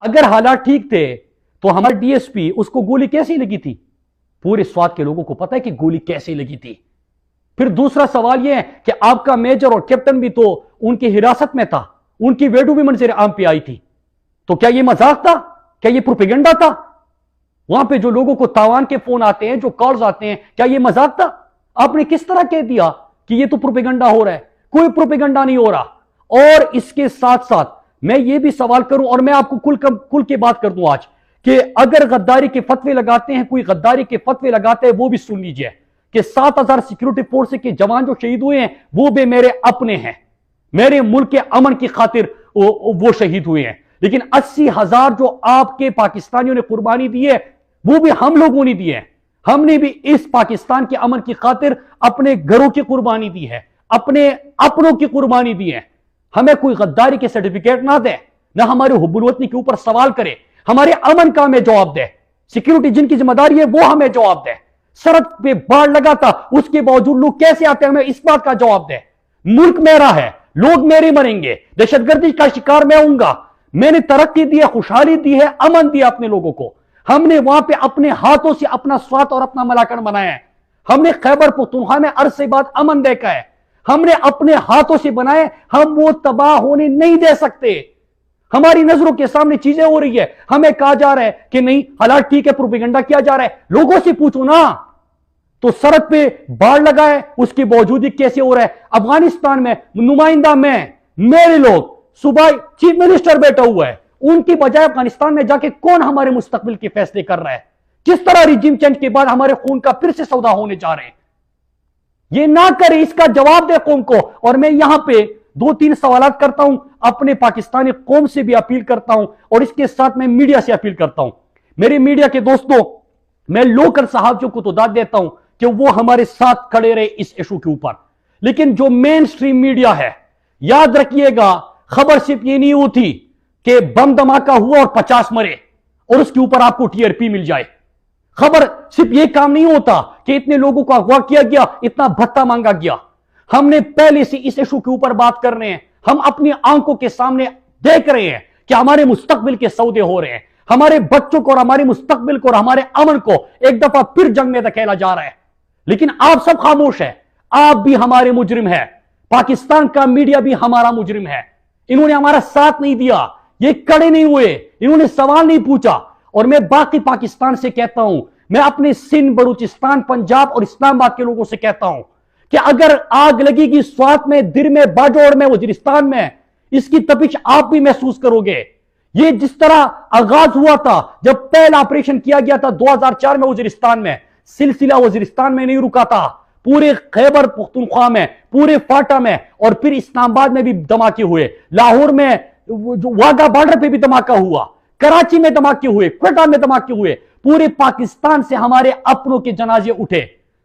اگر حالات ٹھیک تھے تو ہمارے ڈی ایس پی اس کو گولی کیسی لگی تھی؟ پورے سوات کے لوگوں کو پتا ہے کہ گولی کیسے لگی تھی. پھر دوسرا سوال یہ ہے کہ آپ کا میجر اور کیپٹن بھی تو ان کی حراست میں تھا, ان کی ویڈیو بھی منظر عام پہ آئی تھی. تو کیا یہ مذاق تھا؟ کیا یہ پروپیگنڈا تھا؟ وہاں پہ جو لوگوں کو تاوان کے فون آتے ہیں, جو کالز آتے ہیں, کیا یہ مذاق تھا؟ آپ نے کس طرح کہہ دیا کہ یہ تو پروپیگنڈا ہو رہا ہے؟ کوئی پروپیگنڈا نہیں ہو رہا. اور اس کے ساتھ ساتھ میں یہ بھی سوال کروں, اور میں آپ کو کل کے بات کر دوں آج, کہ اگر غداری کے فتوے لگاتے ہیں, کوئی غداری کے فتوے لگاتے ہیں, وہ بھی سن لیجئے کہ 7,000 سیکیورٹی فورس کے جوان جو شہید ہوئے ہیں وہ بھی میرے اپنے ہیں, میرے ملک کے امن کی خاطر وہ شہید ہوئے ہیں. لیکن 80,000 جو آپ کے پاکستانیوں نے قربانی دی ہے وہ بھی ہم لوگوں نے دی ہے. ہم نے بھی اس پاکستان کے امن کی خاطر اپنے گھروں کی قربانی دی ہے, اپنے اپنوں کی قربانی دی ہے. ہمیں کوئی غداری کے سرٹیفکیٹ نہ دے, نہ ہمارے حب الوطنی کے اوپر سوال کرے, ہمارے امن کا ہمیں جواب دے. سیکیورٹی جن کی ذمہ داری ہے وہ ہمیں جواب دے. سڑک پہ باڑ لگا تھا, اس کے باوجود لوگ کیسے آتے ہیں, ہمیں اس بات کا جواب دے. ملک میرا ہے, لوگ میرے مریں گے, دہشت گردی کا شکار میں ہوں گا. میں نے ترقی دی ہے, خوشحالی دی ہے, امن دیا اپنے لوگوں کو. ہم نے وہاں پہ اپنے ہاتھوں سے اپنا سوات اور اپنا ملاکنڈ بنایا ہے. ہم نے خیبر پختونخوا میں عرصے بعد امن دیکھا ہے. ہم نے اپنے ہاتھوں سے بنائے, ہم وہ تباہ ہونے نہیں دے سکتے. ہماری نظروں کے سامنے چیزیں ہو رہی ہے, ہمیں کہا جا رہا ہے کہ نہیں حالات ٹھیک ہے, پروپیگنڈا کیا جا رہا ہے. لوگوں سے پوچھو نا, تو سڑک پہ باڑ لگا ہے, اس کی باوجود کیسے ہو رہا ہے. افغانستان میں نمائندہ میں, میرے لوگ, صوبائی چیف منسٹر بیٹھا ہوا ہے, ان کی بجائے افغانستان میں جا کے کون ہمارے مستقبل کے فیصلے کر رہا ہے؟ کس طرح ریجیم چینج کے بعد ہمارے خون کا پھر سے سودا ہونے جا رہے ہیں؟ یہ نہ کرے, اس کا جواب دے قوم کو. اور میں یہاں پہ 2-3 سوالات کرتا ہوں, اپنے پاکستانی قوم سے بھی اپیل کرتا ہوں, اور اس کے ساتھ میں میڈیا سے اپیل کرتا ہوں. میرے میڈیا کے دوستوں, میں لوکل صحافیوں کو تو داد دیتا ہوں کہ وہ ہمارے ساتھ کھڑے رہے اس ایشو کے اوپر, لیکن جو مین سٹریم میڈیا ہے, یاد رکھیے گا, خبر صرف یہ نہیں ہوتی کہ بم دھماکہ ہوا اور 50 مرے اور اس کے اوپر آپ کو ٹی آر پی مل جائے. خبر صرف یہ کام نہیں ہوتا کہ اتنے لوگوں کو اغوا کیا گیا, اتنا بھتہ مانگا گیا. ہم نے پہلے سے اس ایشو کے اوپر بات کر رہے ہیں. ہم اپنی آنکھوں کے سامنے دیکھ رہے ہیں کہ ہمارے مستقبل کے سودے ہو رہے ہیں. ہمارے بچوں کو اور ہمارے مستقبل کو اور ہمارے امن کو ایک دفعہ پھر جنگ میں دھکیلا جا رہا ہے. لیکن آپ سب خاموش ہیں. آپ بھی ہمارے مجرم ہیں, پاکستان کا میڈیا بھی ہمارا مجرم ہے. انہوں نے ہمارا ساتھ نہیں دیا, یہ کڑے نہیں ہوئے, انہوں نے سوال نہیں پوچھا. اور میں باقی پاکستان سے کہتا ہوں, میں اپنے سندھ, بلوچستان, پنجاب اور اسلام آباد کے لوگوں سے کہتا ہوں کہ اگر آگ لگے گی سوات میں, در میں, باجوڑ میں, وزیرستان میں, اس کی تپش آپ بھی محسوس کرو گے. یہ جس طرح آغاز ہوا تھا جب پہلا آپریشن کیا گیا تھا 2004 میں وزیرستان میں, سلسلہ وزیرستان میں نہیں رکا تھا, پورے خیبر پختونخوا میں, پورے فاٹا میں, اور پھر اسلام آباد میں بھی دھماکے ہوئے, لاہور میں واگا بارڈر پہ بھی دھماکہ ہوا, کراچی میں دھماکے ہوئے, کوئٹہ میں دھماکے ہوئے. پورے پاکستان سے ہمارے اپنوں کے جنازے اٹھے.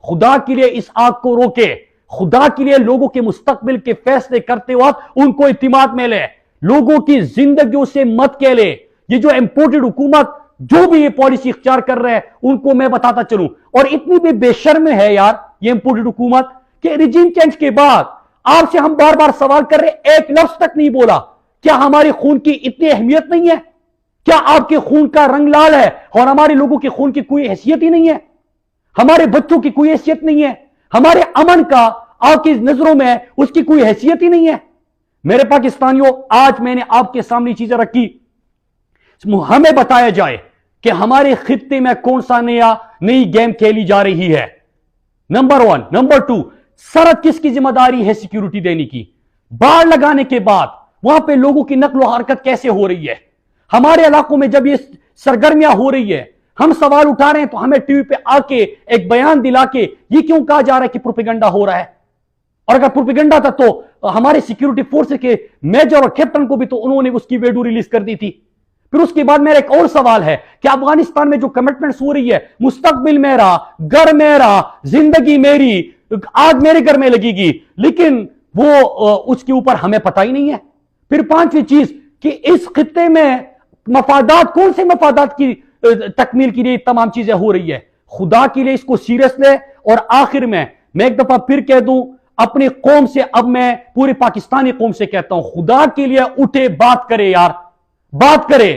خدا کے لیے اس آگ کو روکے, خدا کے لیے لوگوں کے مستقبل کے فیصلے کرتے وقت ان کو اعتماد میں لے, لوگوں کی زندگیوں سے مت کہہ لے. یہ جو امپورٹڈ حکومت جو بھی یہ پالیسی اختیار کر رہے ہیں ان کو میں بتاتا چلوں, اور اتنی بھی بے شرم ہے یار یہ امپورٹڈ حکومت کہ ریجیم چینج کے بعد آپ سے ہم بار بار سوال کر رہے, ایک لفظ تک نہیں بولا. کیا ہمارے خون کی اتنی اہمیت نہیں ہے؟ کیا آپ کے خون کا رنگ لال ہے اور ہمارے لوگوں کے خون کی کوئی حیثیت ہی نہیں ہے؟ ہمارے بچوں کی کوئی حیثیت نہیں ہے؟ ہمارے امن کا آپ کی نظروں میں اس کی کوئی حیثیت ہی نہیں ہے؟ میرے پاکستانیوں, آج میں نے آپ کے سامنے چیزیں رکھی, ہمیں بتایا جائے کہ ہمارے خطے میں کون سا نئی گیم کھیلی جا رہی ہے. نمبر 1. نمبر 2, سرحد کس کی ذمہ داری ہے سیکیورٹی دینے کی؟ باڑ لگانے کے بعد وہاں پہ لوگوں کی نقل و حرکت کیسے ہو رہی ہے؟ ہمارے علاقوں میں جب یہ سرگرمیاں ہو رہی ہے, ہم سوال اٹھا رہے ہیں تو ہمیں ٹی وی پہ آ کے ایک بیان دلا کے یہ کیوں کہا جا رہا ہے کہ پروپیگنڈا ہو رہا ہے؟ اور اگر پروپیگنڈا تھا تو ہمارے سیکیورٹی فورس کے میجر اور کیپٹن کو بھی تو انہوں نے اس کی ویڈیو ریلیز کر دی تھی. پھر اس کے بعد میرا ایک اور سوال ہے کہ افغانستان میں جو کمٹمنٹس ہو رہی ہے, مستقبل میرا, گھر میرا, زندگی میری, آگ میرے گھر میں لگے گی, لیکن وہ اس کے اوپر ہمیں پتہ ہی نہیں ہے. پھر 5ویں چیز کہ اس خطے میں مفادات, کون سے مفادات کی تکمیل کے لیے تمام چیزیں ہو رہی ہے؟ خدا کے لیے اس کو سیریس لے. اور آخر میں ایک دفعہ پھر کہہ دوں اپنی قوم سے, اب میں پوری پاکستانی قوم سے کہتا ہوں, خدا کے لیے اٹھے, بات کرے یار, بات کرے.